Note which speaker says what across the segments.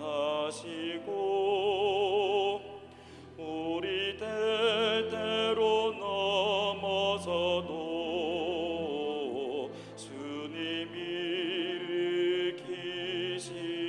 Speaker 1: 하시고 우리 때때로 넘어서도 주님이 일으키시네.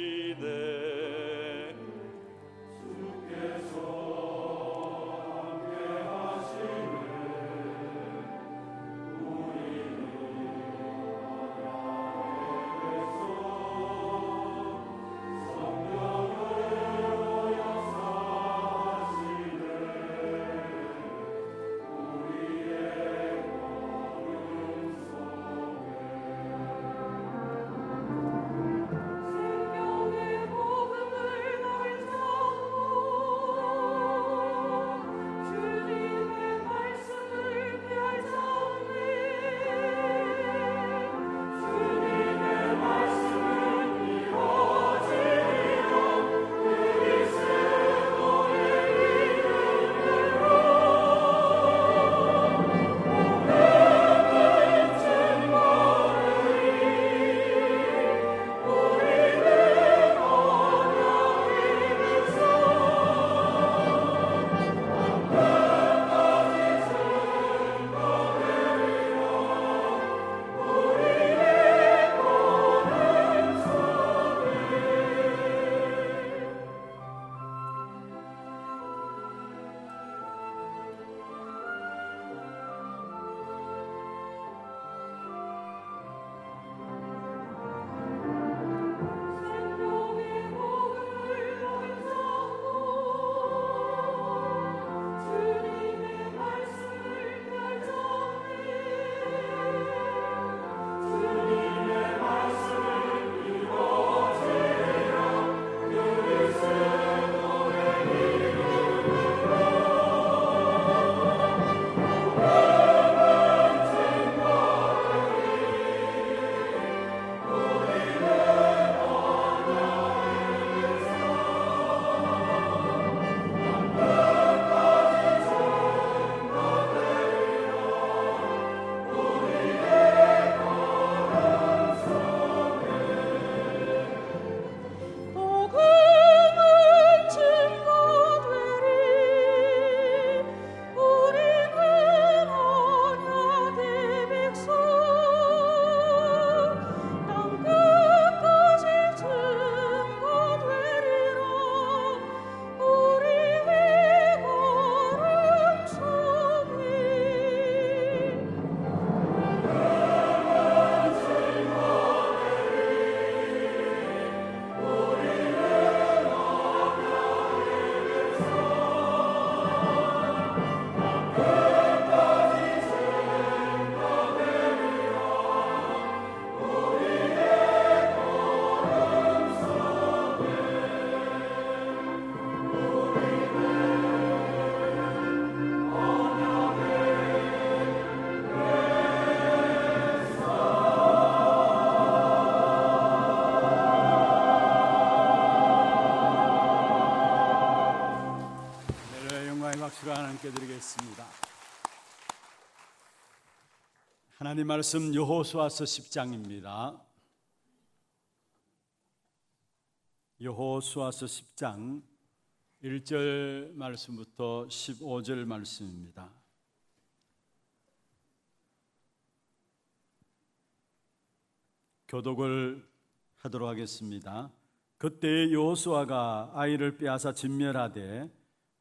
Speaker 2: 함께 드리겠습니다. 하나님 말씀 여호수아서 10장입니다. 여호수아서 10장 1절 말씀부터 15절 말씀입니다. 교독을 하도록 하겠습니다. 그때 여호수아가 아이를 빼앗아 진멸하되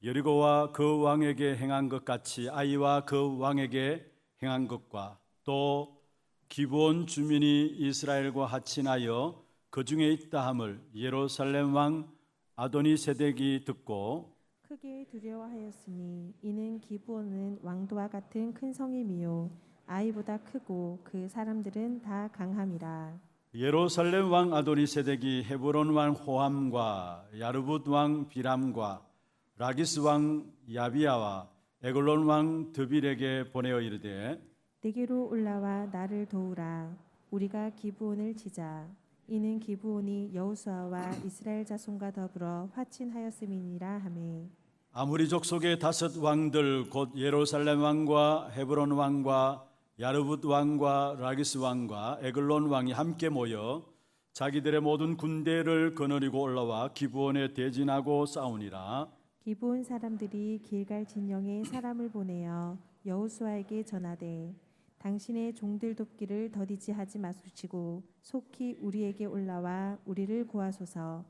Speaker 2: 여리고와 그 왕에게 행한 것 같이 아이와 그 왕에게 행한 것과 또 기브온 주민이 이스라엘과 합친하여 그 중에 있다 함을 예루살렘 왕 아도니세덱이 듣고
Speaker 3: 크게 두려워하였으니 이는 기브온은 왕도와 같은 큰 성임이요 아이보다 크고 그 사람들은 다 강함이라.
Speaker 2: 예루살렘 왕 아도니세덱이 헤브론 왕 호함과 야르붓 왕 비람과 라기스 왕 야비야와 에글론 왕 드빌에게 보내어 이르되
Speaker 3: 내게로 올라와 나를 도우라. 우리가 기브온을 치자. 이는 기브온이 여호수아와 이스라엘 자손과 더불어 화친하였음이니라 하매
Speaker 2: 아무리 족속의 5 왕들 곧 예루살렘 왕과 헤브론 왕과 야르붓 왕과 라기스 왕과 에글론 왕이 함께 모여 자기들의 모든 군대를 거느리고 올라와 기브온에 대진하고 싸우니라.
Speaker 3: 기브온 사람들이 길갈 진영에 사람을 보내어 여호수아에게 전하되 당신의 종들 돕기를 더디지 하지 마시고 속히 우리에게 올라와 우리를 구하소서.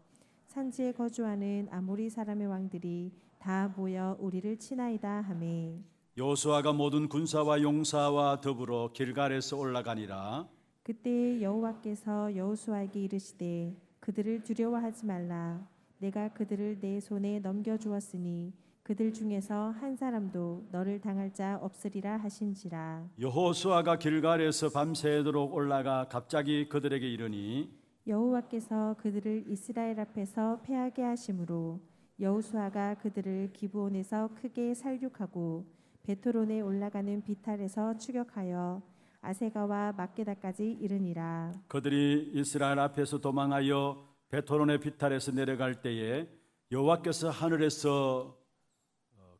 Speaker 3: 산지에 거주하는 아모리 사람의 왕들이 다 모여 우리를 치나이다 하매
Speaker 2: 여호수아가 모든 군사와 용사와 더불어 길갈에서 올라가니라.
Speaker 3: 그때 여호와께서 여호수아에게 이르시되 그들을 두려워하지 말라. 내가 그들을 내 손에 넘겨주었으니 그들 중에서 한 사람도 너를 당할 자 없으리라 하신지라.
Speaker 2: 여호수아가 길갈에서 밤새도록 올라가 갑자기 그들에게 이르니
Speaker 3: 여호와께서 그들을 이스라엘 앞에서 패하게 하심으로 여호수아가 그들을 기브온에서 크게 살육하고 베토론에 올라가는 비탈에서 추격하여 아세가와 막게다까지 이르니라.
Speaker 2: 그들이 이스라엘 앞에서 도망하여 베토론의 비탈에서 내려갈 때에 여호와께서 하늘에서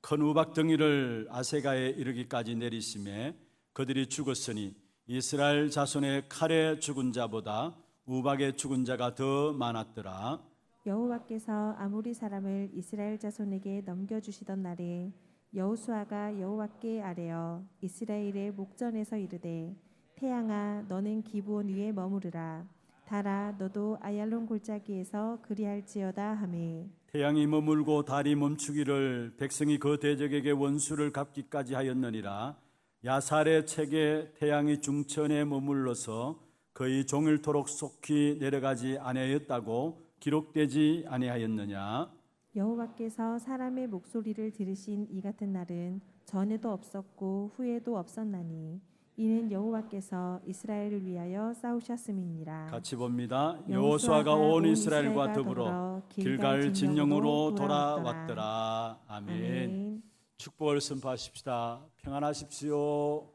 Speaker 2: 큰 우박 덩이를 아세가에 이르기까지 내리심에 그들이 죽었으니 이스라엘 자손의 칼에 죽은 자보다 우박에 죽은 자가 더 많았더라.
Speaker 3: 여호와께서 아모리 사람을 이스라엘 자손에게 넘겨주시던 날에 여호수아가 여호와께 아뢰어 이스라엘의 목전에서 이르되 태양아 너는 기브온 위에 머무르라. 달아 너도 아얄론 골짜기에서 그리할지어다 하매
Speaker 2: 태양이 머물고 달이 멈추기를 백성이 그 대적에게 원수를 갚기까지 하였느니라. 야살의 책에 태양이 중천에 머물러서 거의 종일토록 속히 내려가지 아니하였다고 기록되지 아니하였느냐.
Speaker 3: 여호와께서 사람의 목소리를 들으신 이 같은 날은 전에도 없었고 후에도 없었나니 이는 여호와께서 이스라엘을 위하여 싸우셨음이니라.
Speaker 2: 같이 봅니다. 여호수아가 온 이스라엘과 더불어 길갈 진영으로 돌아왔더라. 아멘. 축복을 선포하십시다. 평안하십시오.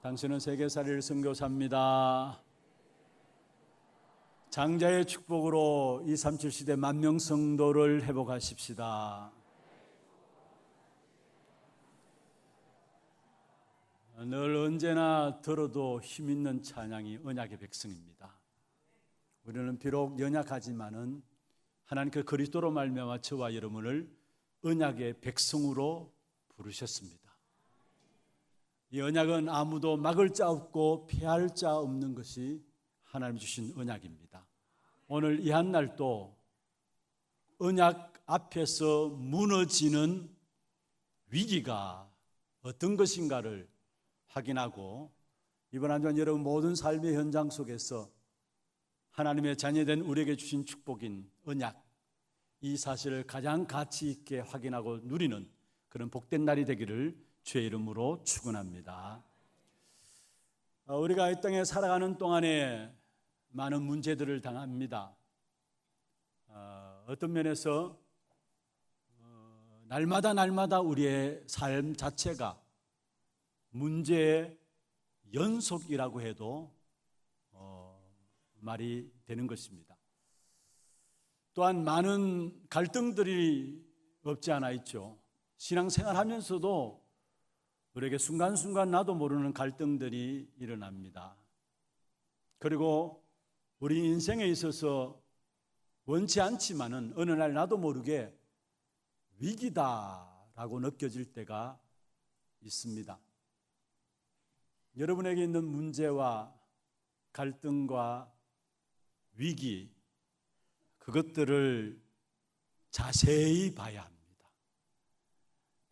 Speaker 2: 당신은 세계살이를 선교사입니다. 장자의 축복으로 237 시대 만명 성도를 회복하십시다. 늘 언제나 들어도 힘있는 찬양이 언약의 백성입니다. 우리는 비록 연약하지만은 하나님께 그리스도로 말미암아 저와 여러분을 언약의 백성으로 부르셨습니다. 이 언약은 아무도 막을 자 없고 피할 자 없는 것이 하나님 주신 언약입니다. 오늘 이 한날도 언약 앞에서 무너지는 위기가 어떤 것인가를 확인하고 이번 한 주간 여러분 모든 삶의 현장 속에서 하나님의 자녀된 우리에게 주신 축복인 언약, 이 사실을 가장 가치 있게 확인하고 누리는 그런 복된 날이 되기를 주의 이름으로 축원합니다. 우리가 이 땅에 살아가는 동안에 많은 문제들을 당합니다. 어떤 면에서 날마다 우리의 삶 자체가 문제의 연속이라고 해도 말이 되는 것입니다. 또한 많은 갈등들이 없지 않아 있죠. 신앙생활하면서도 우리에게 순간순간 나도 모르는 갈등들이 일어납니다. 그리고 우리 인생에 있어서 원치 않지만은 어느 날 나도 모르게 위기다라고 느껴질 때가 있습니다. 여러분에게 있는 문제와 갈등과 위기, 그것들을 자세히 봐야 합니다.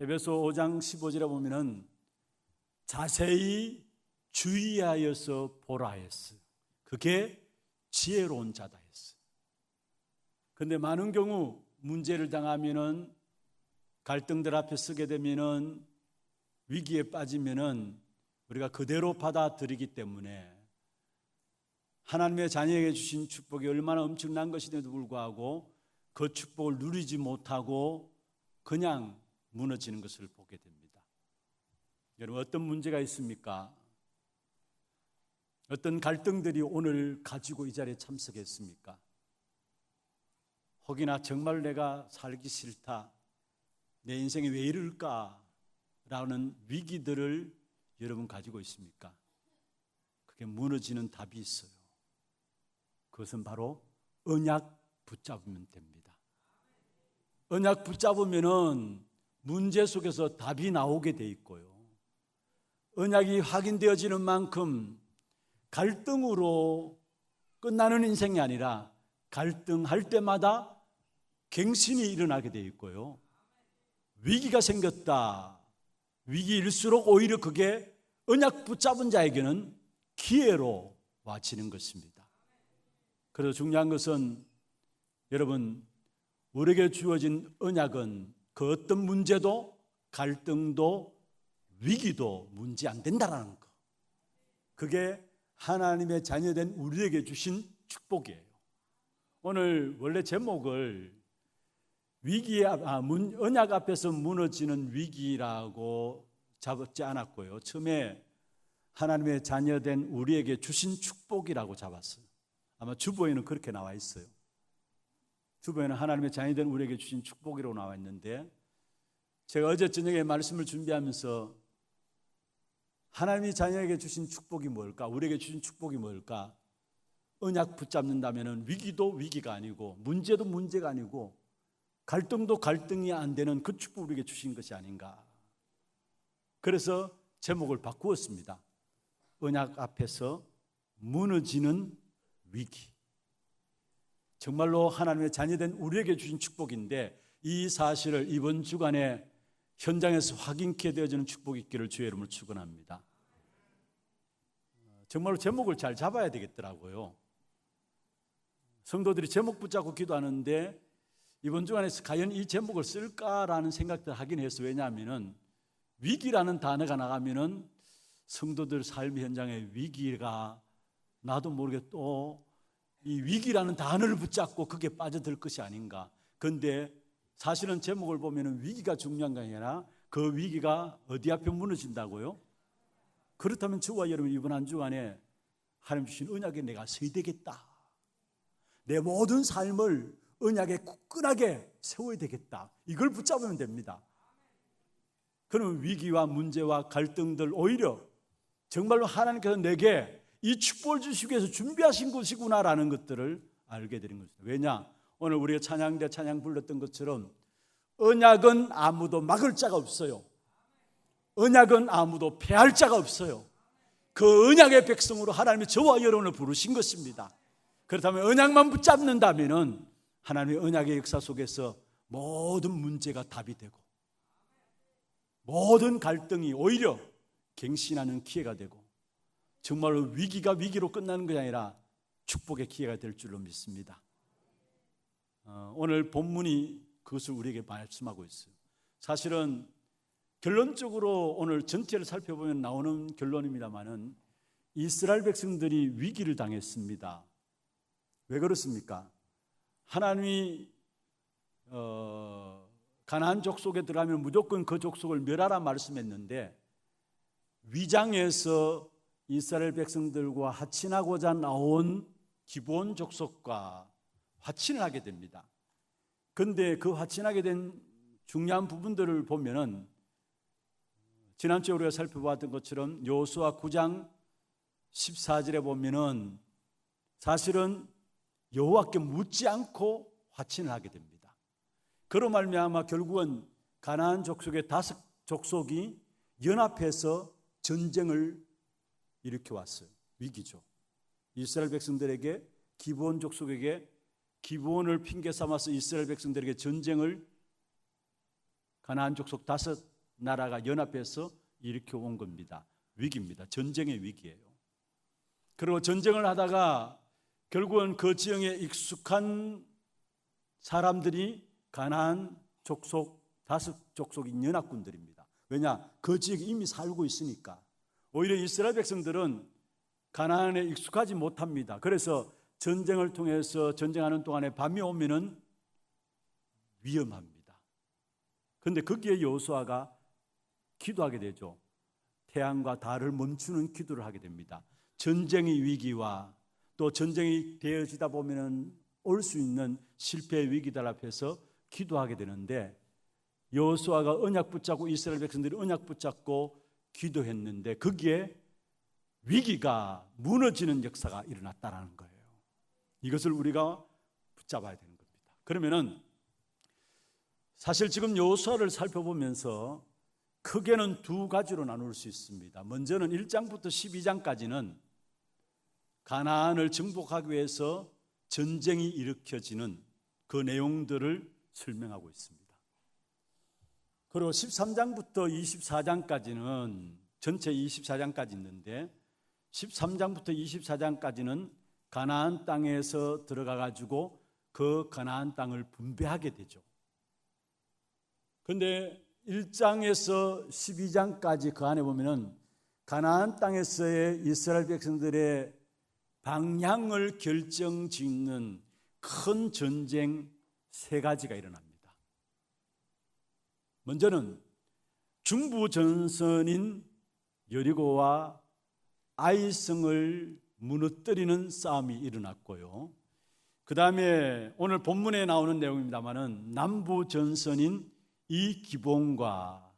Speaker 2: 에베소 5장 15절에 보면은 자세히 주의하여서 보라 했어요. 그게 지혜로운 자다 했어요. 그런데 많은 경우 문제를 당하면은 갈등들 앞에 서게 되면은 위기에 빠지면은 우리가 그대로 받아들이기 때문에 하나님의 자녀에게 주신 축복이 얼마나 엄청난 것인데도 불구하고 그 축복을 누리지 못하고 그냥 무너지는 것을 보게 됩니다. 여러분 어떤 문제가 있습니까? 어떤 갈등들이 오늘 가지고 이 자리에 참석했습니까? 혹이나 정말 내가 살기 싫다, 내 인생이 왜 이럴까? 라는 위기들을 여러분 가지고 있습니까? 그게 무너지는 답이 있어요. 그것은 바로 언약 붙잡으면 됩니다. 언약 붙잡으면은 문제 속에서 답이 나오게 돼 있고요. 언약이 확인되어지는 만큼 갈등으로 끝나는 인생이 아니라 갈등할 때마다 갱신이 일어나게 돼 있고요. 위기가 생겼다. 위기일수록 오히려 그게 언약 붙잡은 자에게는 기회로 와지는 것입니다. 그래서 중요한 것은 여러분, 우리에게 주어진 언약은 그 어떤 문제도 갈등도 위기도 문제 안 된다라는 거. 그게 하나님의 자녀된 우리에게 주신 축복이에요. 오늘 원래 제목을 언약 앞에서 무너지는 위기라고 잡지 않았고요. 처음에 하나님의 자녀된 우리에게 주신 축복이라고 잡았어요. 아마 주보에는 그렇게 나와 있어요. 주보에는 하나님의 자녀된 우리에게 주신 축복이라고 나와 있는데, 제가 어제 저녁에 말씀을 준비하면서 하나님이 자녀에게 주신 축복이 뭘까? 우리에게 주신 축복이 뭘까? 언약 붙잡는다면 위기도 위기가 아니고 문제도 문제가 아니고 갈등도 갈등이 안 되는 그 축복을 우리에게 주신 것이 아닌가. 그래서 제목을 바꾸었습니다. 언약 앞에서 무너지는 위기. 정말로 하나님의 자녀된 우리에게 주신 축복인데, 이 사실을 이번 주간에 현장에서 확인케 되어지는 축복이 있기를 주의 이름으로 축원합니다. 정말로 제목을 잘 잡아야 되겠더라고요. 성도들이 제목 붙잡고 기도하는데 이번 주간에 과연 이 제목을 쓸까라는 생각들을 하긴 했어요. 왜냐하면 위기라는 단어가 나가면은 성도들 삶 현장에 위기가 나도 모르게 또 이 위기라는 단어를 붙잡고 그게 빠져들 것이 아닌가. 그런데 사실은 제목을 보면은 위기가 중요한 게 아니라 그 위기가 어디 앞에 무너진다고요? 그렇다면 저와 여러분 이번 한 주간에 하나님 주신 언약에 내가 서야 되겠다. 내 모든 삶을 언약에 굳건하게 세워야 되겠다. 이걸 붙잡으면 됩니다. 그러면 위기와 문제와 갈등들 오히려 정말로 하나님께서 내게 이 축복을 주시기 위해서 준비하신 것이구나라는 것들을 알게 되는 것입니다. 왜냐? 오늘 우리가 찬양대 찬양 불렀던 것처럼 언약은 아무도 막을 자가 없어요. 언약은 아무도 패할 자가 없어요. 그 언약의 백성으로 하나님이 저와 여러분을 부르신 것입니다. 그렇다면 언약만 붙잡는다면 하나님의 언약의 역사 속에서 모든 문제가 답이 되고 모든 갈등이 오히려 갱신하는 기회가 되고 정말로 위기가 위기로 끝나는 것이 아니라 축복의 기회가 될 줄로 믿습니다. 오늘 본문이 그것을 우리에게 말씀하고 있어요. 사실은 결론적으로 오늘 전체를 살펴보면 나오는 결론입니다마는 이스라엘 백성들이 위기를 당했습니다. 왜 그렇습니까? 하나님이 가나안 족속에 들어가면 무조건 그 족속을 멸하라 말씀했는데 위장에서 이스라엘 백성들과 화친하고자 나온 기브온 족속과 화친을 하게 됩니다. 그런데 그 화친하게 된 중요한 부분들을 보면은 지난주에 우리가 살펴봤던 것처럼 여호수아 9장 14절에 보면은 사실은 여호와께 묻지 않고 화친을 하게 됩니다. 그로 말미암아 결국은 가나안 족속의 5 족속이 연합해서 전쟁을 일으켜 왔어요. 위기죠. 이스라엘 백성들에게 기브온 족속에게 기브온을 핑계 삼아서 이스라엘 백성들에게 전쟁을 가나안 족속 5 나라가 연합해서 일으켜 온 겁니다. 위기입니다. 전쟁의 위기예요. 그리고 전쟁을 하다가 결국은 그 지형에 익숙한 사람들이 가나안 족속 5 족속인 연합군들입니다. 왜냐? 그 지역에 이미 살고 있으니까. 오히려 이스라엘 백성들은 가나안에 익숙하지 못합니다. 그래서 전쟁을 통해서 전쟁하는 동안에 밤이 오면은 위험합니다. 그런데 거기에 여호수아가 기도하게 되죠. 태양과 달을 멈추는 기도를 하게 됩니다. 전쟁의 위기와 또 전쟁이 되어지다 보면은 올 수 있는 실패의 위기들 앞에서 기도하게 되는데 여호수아가 언약 붙잡고 이스라엘 백성들이 언약 붙잡고 기도했는데 거기에 위기가 무너지는 역사가 일어났다는 거예요. 이것을 우리가 붙잡아야 되는 겁니다. 그러면은 사실 지금 여호수아를 살펴보면서 크게는 두 가지로 나눌 수 있습니다. 먼저는 1장부터 12장까지는 가나안을 정복하기 위해서 전쟁이 일으켜지는 그 내용들을 설명하고 있습니다. 그리고 13장부터 24장까지는 전체 24장까지 있는데 13장부터 24장까지는 가나안 땅에서 들어가 가지고 그 가나안 땅을 분배하게 되죠. 그런데 1장에서 12장까지 그 안에 보면은 가나안 땅에서의 이스라엘 백성들의 방향을 결정짓는 큰 전쟁 세 가지가 일어납니다. 먼저는 중부 전선인 여리고와 아이성을 무너뜨리는 싸움이 일어났고요. 그 다음에 오늘 본문에 나오는 내용입니다마는 남부 전선인 이 기본과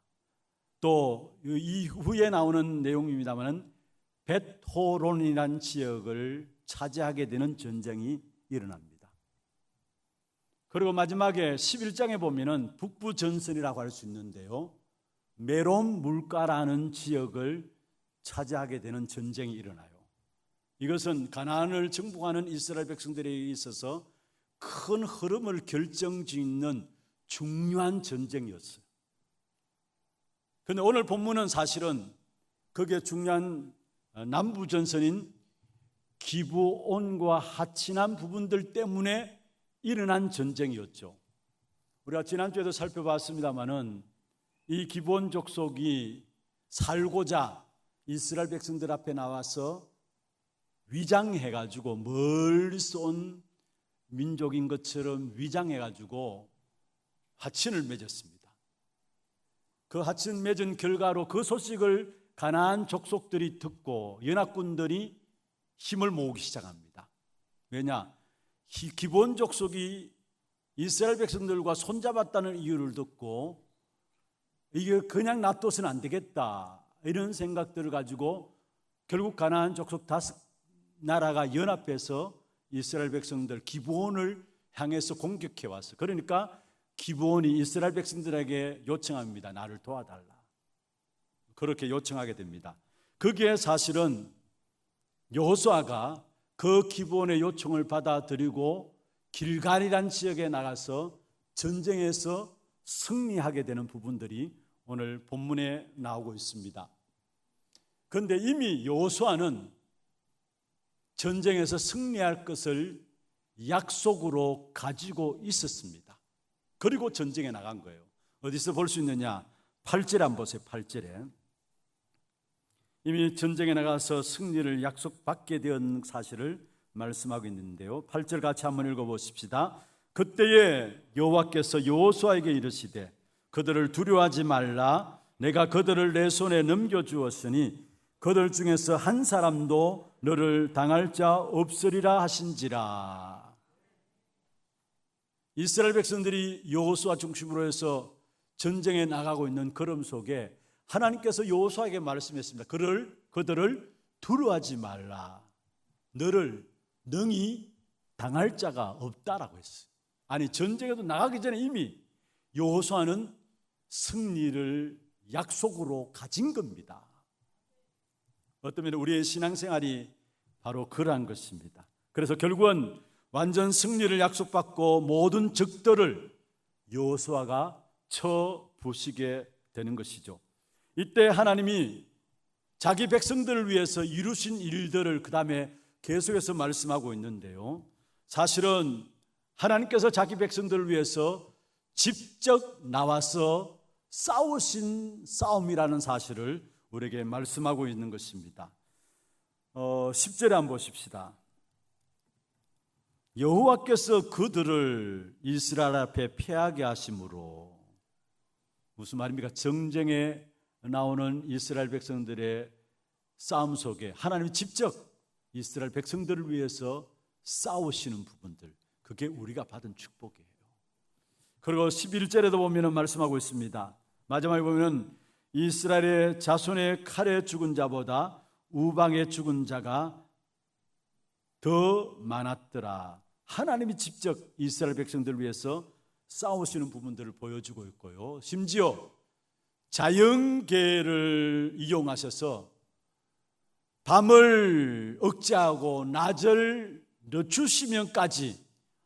Speaker 2: 또 이후에 나오는 내용입니다마는 벳호론이라는 지역을 차지하게 되는 전쟁이 일어납니다. 그리고 마지막에 11장에 보면은 북부 전선이라고 할 수 있는데요, 메론 물가라는 지역을 차지하게 되는 전쟁이 일어나요. 이것은 가나안을 정복하는 이스라엘 백성들에 있어서 큰 흐름을 결정짓는 중요한 전쟁이었어요. 그런데 오늘 본문은 사실은 그게 중요한 남부 전선인 기브온과 하친한 부분들 때문에 일어난 전쟁이었죠. 우리가 지난주에도 살펴봤습니다마는 이 기브온 족속이 살고자 이스라엘 백성들 앞에 나와서 위장해가지고 멀리서 온 민족인 것처럼 위장해가지고 하친을 맺었습니다. 그 하친 맺은 결과로 그 소식을 가나안 족속들이 듣고 연합군들이 힘을 모으기 시작합니다. 왜냐? 기브온 족속이 이스라엘 백성들과 손잡았다는 이유를 듣고 이게 그냥 놔둬서는 안 되겠다 이런 생각들을 가지고 결국 가나안 족속 5나라가 연합해서 이스라엘 백성들 기브온을 향해서 공격해 왔어요. 그러니까 기브온이 이스라엘 백성들에게 요청합니다. 나를 도와달라. 그렇게 요청하게 됩니다. 거기에 사실은 여호수아가 그 기브온의 요청을 받아들이고 길갈이란 지역에 나가서 전쟁에서 승리하게 되는 부분들이 오늘 본문에 나오고 있습니다. 그런데 이미 여호수아는 전쟁에서 승리할 것을 약속으로 가지고 있었습니다. 그리고 전쟁에 나간 거예요. 어디서 볼 수 있느냐? 8절에 한번 보세요. 8절에 이미 전쟁에 나가서 승리를 약속받게 된 사실을 말씀하고 있는데요, 8절 같이 한번 읽어보십시다. 그때에 여호와께서 여호수아에게 이르시되 그들을 두려워하지 말라. 내가 그들을 내 손에 넘겨주었으니 그들 중에서 한 사람도 너를 당할 자 없으리라 하신지라. 이스라엘 백성들이 여호수아 중심으로 해서 전쟁에 나가고 있는 걸음 속에 하나님께서 여호수아에게 말씀했습니다. 그들을 두려워하지 말라. 너를 능히 당할 자가 없다라고 했어요. 아니, 전쟁에도 나가기 전에 이미 여호수아는 승리를 약속으로 가진 겁니다. 어떤 면에 우리의 신앙생활이 바로 그러한 것입니다. 그래서 결국은 완전 승리를 약속받고 모든 적들을 여호수아가 쳐 부시게 되는 것이죠. 이때 하나님이 자기 백성들을 위해서 이루신 일들을 그 다음에 계속해서 말씀하고 있는데요, 사실은 하나님께서 자기 백성들을 위해서 직접 나와서 싸우신 싸움이라는 사실을 우리에게 말씀하고 있는 것입니다. 10절에 한번 보십시다. 여호와께서 그들을 이스라엘 앞에 패하게 하심으로, 무슨 말입니까? 전쟁에 나오는 이스라엘 백성들의 싸움 속에 하나님이 직접 이스라엘 백성들을 위해서 싸우시는 부분들, 그게 우리가 받은 축복이에요. 그리고 11절에도 보면 말씀하고 있습니다. 마지막에 보면 이스라엘의 자손의 칼에 죽은 자보다 우방에 죽은 자가 더 많았더라. 하나님이 직접 이스라엘 백성들을 위해서 싸우시는 부분들을 보여주고 있고요. 심지어 자연계를 이용하셔서 밤을 억제하고 낮을 늦추시면까지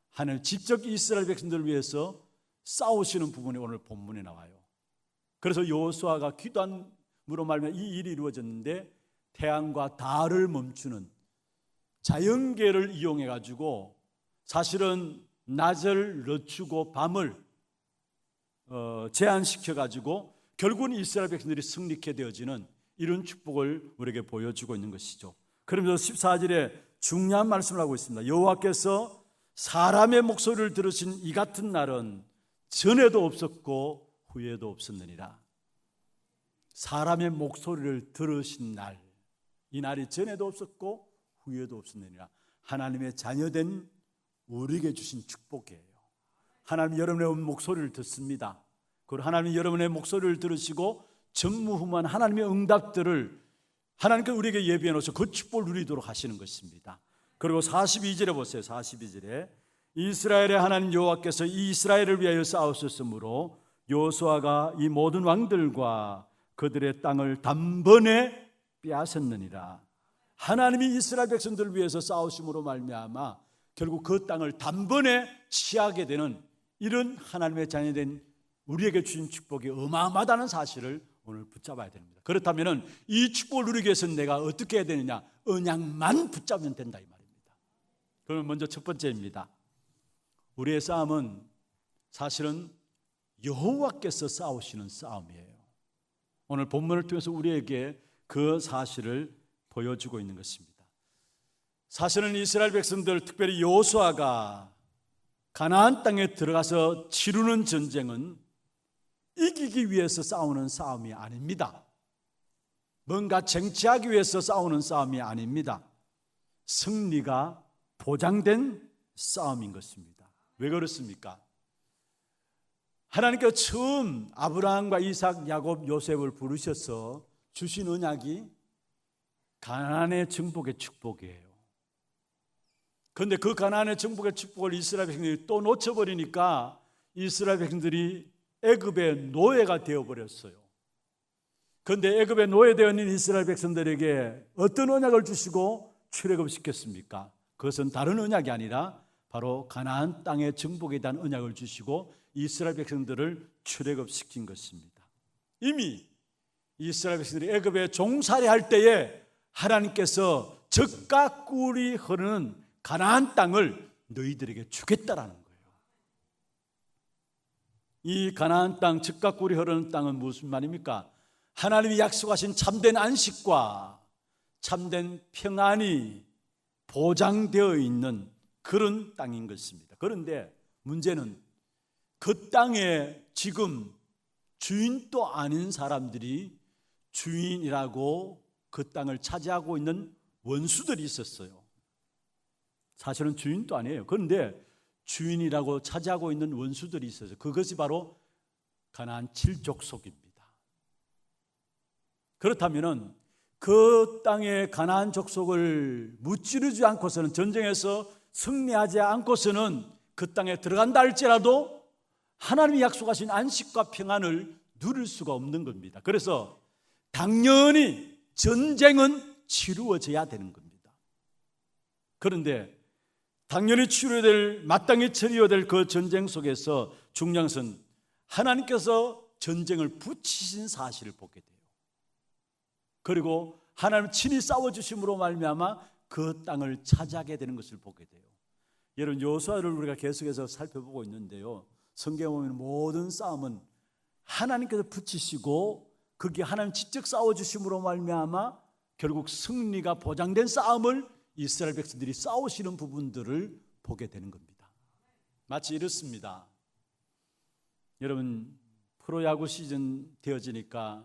Speaker 2: 하나님 직접 이스라엘 백성들을 위해서 싸우시는 부분이 오늘 본문에 나와요. 그래서 여호수아가 기도함으로 말미암아 이 일이 이루어졌는데 태양과 달을 멈추는 자연계를 이용해 가지고 사실은 낮을 늦추고 밤을 제한시켜 가지고 결국은 이스라엘 백성들이 승리케 되어지는 이런 축복을 우리에게 보여주고 있는 것이죠. 그러면서 14절에 중요한 말씀을 하고 있습니다. 여호와께서 사람의 목소리를 들으신 이 같은 날은 전에도 없었고 후에도 없었느니라. 사람의 목소리를 들으신 날, 이 날이 전에도 없었고 후에도 없었느니라. 하나님의 자녀된 우리에게 주신 축복이에요. 하나님이 여러분의 목소리를 듣습니다. 그리고 하나님이 여러분의 목소리를 들으시고 전무후무한 하나님의 응답들을 하나님께서 우리에게 예비해 놓으셔서 그 축복을 누리도록 하시는 것입니다. 그리고 42절에 보세요. 42절에 이스라엘의 하나님 여호와께서 이 이스라엘을 위하여 싸우셨으므로 여호수아가 이 모든 왕들과 그들의 땅을 단번에 빼앗았느니라. 하나님이 이스라엘 백성들을 위해서 싸우심으로 말미암아 결국 그 땅을 단번에 취하게 되는 이런 하나님의 자녀된 우리에게 주신 축복이 어마어마하다는 사실을 오늘 붙잡아야 됩니다. 그렇다면 이 축복을 누리기 위해서는 내가 어떻게 해야 되느냐? 언약만 붙잡으면 된다 이 말입니다. 그러면 먼저 첫 번째입니다. 우리의 싸움은 사실은 여호와께서 싸우시는 싸움이에요. 오늘 본문을 통해서 우리에게 그 사실을 보여주고 있는 것입니다. 사실은 이스라엘 백성들, 특별히 여호수아가 가나안 땅에 들어가서 치르는 전쟁은 이기기 위해서 싸우는 싸움이 아닙니다. 뭔가 쟁취하기 위해서 싸우는 싸움이 아닙니다. 승리가 보장된 싸움인 것입니다. 왜 그렇습니까? 하나님께서 처음 아브라함과 이삭, 야곱, 요셉을 부르셔서 주신 언약이 가나안의 정복의 축복이에요. 그런데 그 가나안의 정복의 축복을 이스라엘 백성들이 또 놓쳐버리니까 이스라엘 백성들이 애굽의 노예가 되어버렸어요. 그런데 애굽의 노예되어 있는 이스라엘 백성들에게 어떤 언약을 주시고 출애굽시켰습니까? 그것은 다른 언약이 아니라 바로 가나안 땅의 정복에 대한 언약을 주시고 이스라엘 백성들을 출애굽시킨 것입니다. 이미 이스라엘 백성들이 애굽에 종살이할 때에 하나님께서 젖과 꿀이 흐르는 가나안 땅을 너희들에게 주겠다라는 거예요. 이 가나안 땅, 젖과 꿀이 흐르는 땅은 무슨 말입니까? 하나님이 약속하신 참된 안식과 참된 평안이 보장되어 있는 그런 땅인 것입니다. 그런데 문제는 그 땅에 지금 주인도 아닌 사람들이 주인이라고 그 땅을 차지하고 있는 원수들이 있었어요. 사실은 주인도 아니에요. 그런데 주인이라고 차지하고 있는 원수들이 있어서 그것이 바로 가나안 7족속입니다. 그렇다면 그 땅의 가나안 족속을 무찌르지 않고서는, 전쟁에서 승리하지 않고서는 그 땅에 들어간다 할지라도 하나님이 약속하신 안식과 평안을 누릴 수가 없는 겁니다. 그래서 당연히 전쟁은 치루어져야 되는 겁니다. 그런데 당연히 치루어야 될, 마땅히 처리해야 될 그 전쟁 속에서 중요한 것은 하나님께서 전쟁을 붙이신 사실을 보게 돼요. 그리고 하나님 친히 싸워주심으로 말미암아 그 땅을 차지하게 되는 것을 보게 돼요. 여러분, 여호수아를 우리가 계속해서 살펴보고 있는데요, 성경에 보면 모든 싸움은 하나님께서 붙이시고 그게 하나님 직접 싸워주심으로 말미암아 결국 승리가 보장된 싸움을 이스라엘 백성들이 싸우시는 부분들을 보게 되는 겁니다. 마치 이렇습니다. 여러분, 프로야구 시즌 되어지니까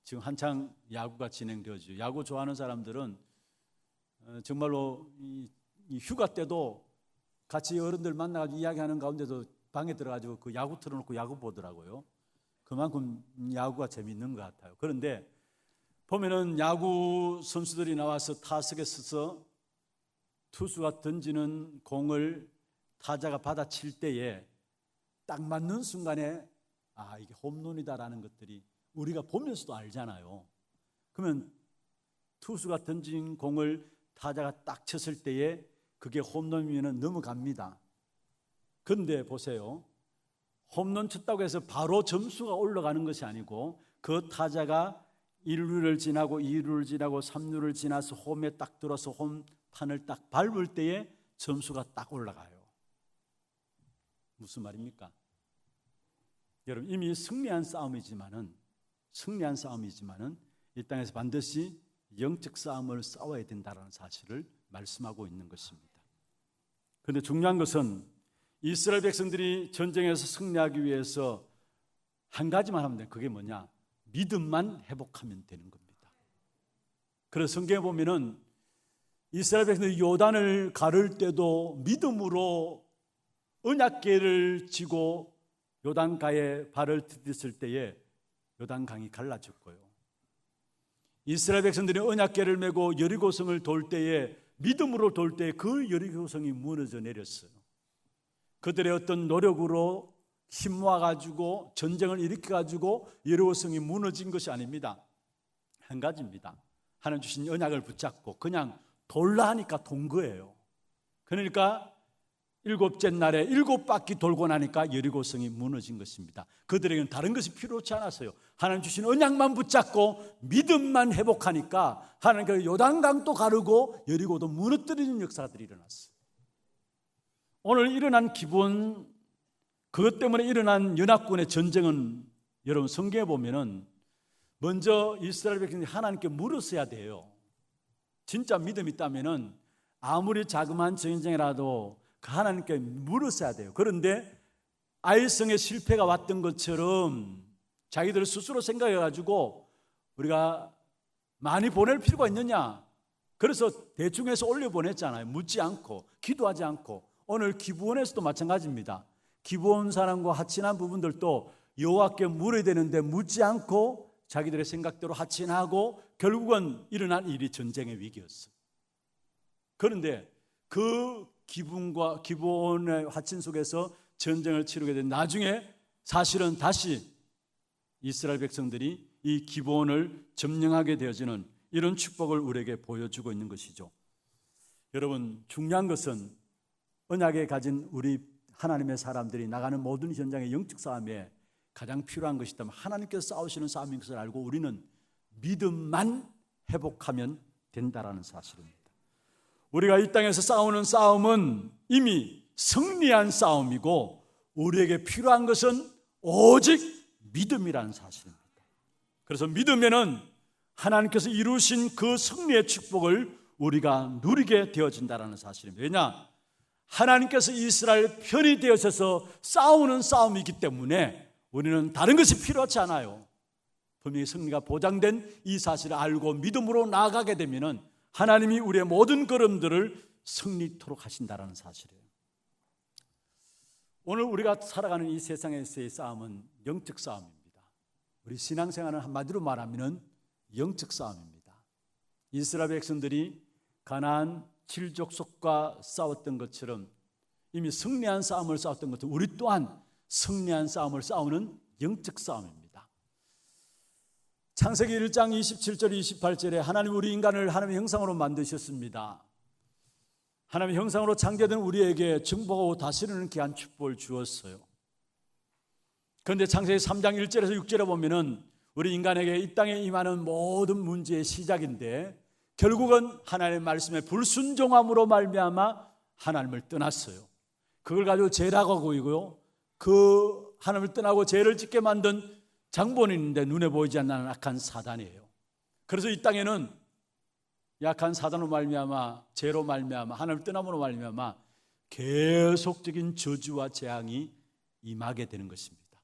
Speaker 2: 지금 한창 야구가 진행되어지죠. 야구 좋아하는 사람들은 정말로 이 휴가 때도 같이 어른들 만나가지고 이야기하는 가운데도 방에 들어가지고 그 야구 틀어놓고 야구 보더라고요. 그만큼 야구가 재미있는 것 같아요. 그런데 보면은 야구 선수들이 나와서 타석에 서서 투수가 던지는 공을 타자가 받아칠 때에 딱 맞는 순간에 이게 홈런이다라는 것들이 우리가 보면서도 알잖아요. 그러면 투수가 던진 공을 타자가 딱 쳤을 때에 그게 홈런이면 넘어갑니다. 그런데 보세요. 홈런 쳤다고 해서 바로 점수가 올라가는 것이 아니고 그 타자가 1루를 지나고 2루를 지나고 3루를 지나서 홈에 딱 들어서 홈판을 딱 밟을 때에 점수가 딱 올라가요. 무슨 말입니까? 여러분, 이미 승리한 싸움이지만은 이 땅에서 반드시 영적 싸움을 싸워야 된다는 사실을 말씀하고 있는 것입니다. 그런데 중요한 것은 이스라엘 백성들이 전쟁에서 승리하기 위해서 한 가지만 하면 돼요. 그게 뭐냐? 믿음만 회복하면 되는 겁니다. 그래서 성경에 보면은 이스라엘 백성들이 요단을 가를 때도 믿음으로 언약궤를 지고 요단가에 발을 디뎠을 때에 요단강이 갈라졌고요. 이스라엘 백성들이 언약궤를 메고 여리고성을 돌 때에 믿음으로 돌 때에 그 여리고성이 무너져 내렸어요. 그들의 어떤 노력으로 힘 모아가지고 전쟁을 일으켜가지고 여리고성이 무너진 것이 아닙니다. 한 가지입니다. 하나님 주신 언약을 붙잡고 그냥 돌라 하니까 돈 거예요. 그러니까 7째 날에 7바퀴 돌고 나니까 여리고성이 무너진 것입니다. 그들에게는 다른 것이 필요치 않았어요. 하나님 주신 언약만 붙잡고 믿음만 회복하니까 하나님께서 요단강도 가르고 여리고도 무너뜨리는 역사들이 일어났어요. 오늘 일어난 기본, 그것 때문에 일어난 연합군의 전쟁은 여러분 성경에 보면은 먼저 이스라엘 백성이 하나님께 물었어야 돼요. 진짜 믿음이 있다면은 아무리 자그마한 전쟁이라도 그 하나님께 물었어야 돼요. 그런데 아이성의 실패가 왔던 것처럼 자기들 스스로 생각해가지고 우리가 많이 보낼 필요가 있느냐? 그래서 대충해서 올려보냈잖아요. 묻지 않고 기도하지 않고. 오늘 기브온에서도 마찬가지입니다. 기브온 사람과 하친한 부분들도 여호와께 물어야 되는데 묻지 않고 자기들의 생각대로 하친하고 결국은 일어난 일이 전쟁의 위기였어요. 그런데 그 기브온의 하친 속에서 전쟁을 치르게 된 나중에 사실은 다시 이스라엘 백성들이 이 기브온을 점령하게 되어지는 이런 축복을 우리에게 보여주고 있는 것이죠. 여러분, 중요한 것은 언약에 가진 우리 하나님의 사람들이 나가는 모든 현장의 영적 싸움에 가장 필요한 것이 있다면 하나님께서 싸우시는 싸움인 것을 알고 우리는 믿음만 회복하면 된다라는 사실입니다. 우리가 이 땅에서 싸우는 싸움은 이미 승리한 싸움이고 우리에게 필요한 것은 오직 믿음이라는 사실입니다. 그래서 믿으면은 하나님께서 이루신 그 승리의 축복을 우리가 누리게 되어진다라는 사실입니다. 왜냐? 하나님께서 이스라엘 편이 되어서 싸우는 싸움이기 때문에 우리는 다른 것이 필요하지 않아요. 분명히 승리가 보장된 이 사실을 알고 믿음으로 나아가게 되면은 하나님이 우리의 모든 걸음들을 승리토록 하신다라는 사실이에요. 오늘 우리가 살아가는 이 세상에서의 싸움은 영적 싸움입니다. 우리 신앙생활은 한마디로 말하면 영적 싸움입니다. 이스라엘 백성들이 가나안 7족속과 싸웠던 것처럼 이미 승리한 싸움을 싸웠던 것처럼 우리 또한 승리한 싸움을 싸우는 영적 싸움입니다. 창세기 1장 27절 28절에 하나님 우리 인간을 하나님의 형상으로 만드셨습니다. 하나님의 형상으로 창조된 우리에게 정복하고 다스리는 귀한 축복을 주었어요. 그런데 창세기 3장 1절에서 6절에 보면은 우리 인간에게 이 땅에 임하는 모든 문제의 시작인데 결국은 하나님의 말씀에 불순종함으로 말미암아 하나님을 떠났어요. 그걸 가지고 죄라고 하고 있고요. 그 하나님을 떠나고 죄를 짓게 만든 장본인인데 눈에 보이지 않는 악한 사단이에요. 그래서 이 땅에는 약한 사단으로 말미암아 죄로 말미암아 하나님을 떠남으로 말미암아 계속적인 저주와 재앙이 임하게 되는 것입니다.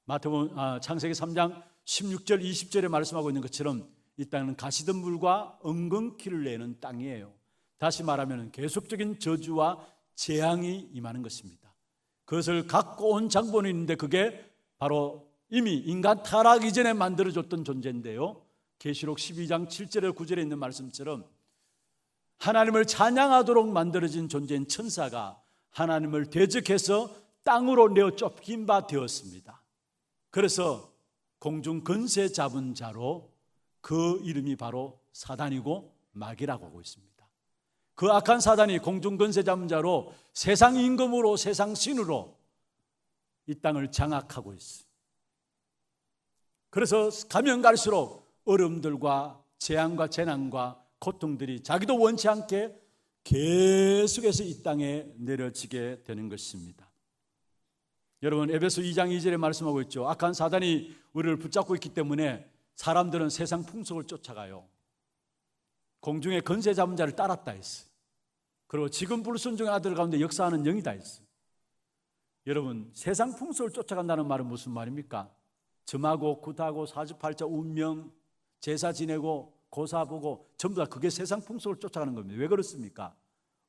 Speaker 2: 마태복음 창세기 3장 16절 20절에 말씀하고 있는 것처럼 이 땅은 가시덤불과 엉겅퀴를 내는 땅이에요. 다시 말하면 계속적인 저주와 재앙이 임하는 것입니다. 그것을 갖고 온 장본인인데 그게 바로 이미 인간 타락 이전에 만들어졌던 존재인데요. 계시록 12장 7절에 9절에 있는 말씀처럼 하나님을 찬양하도록 만들어진 존재인 천사가 하나님을 대적해서 땅으로 내어 쫓긴 바 되었습니다. 그래서 공중 근세 잡은 자로 그 이름이 바로 사단이고 마귀라고 하고 있습니다. 그 악한 사단이 공중 근세 잡은 자로 세상 임금으로 세상 신으로 이 땅을 장악하고 있어요. 그래서 가면 갈수록 어려움들과 재앙과 재난과 고통들이 자기도 원치 않게 계속해서 이 땅에 내려지게 되는 것입니다. 여러분, 에베소 2장 2절에 말씀하고 있죠. 악한 사단이 우리를 붙잡고 있기 때문에 사람들은 세상 풍속을 쫓아가요. 공중에 건세 잡은 자를 따랐다 했어요. 그리고 지금 불순종의 아들 가운데 역사하는 영이다 했어요. 여러분, 세상 풍속을 쫓아간다는 말은 무슨 말입니까? 점하고 굿하고 사주팔자 운명, 제사 지내고 고사 보고 전부 다 그게 세상 풍속을 쫓아가는 겁니다. 왜 그렇습니까?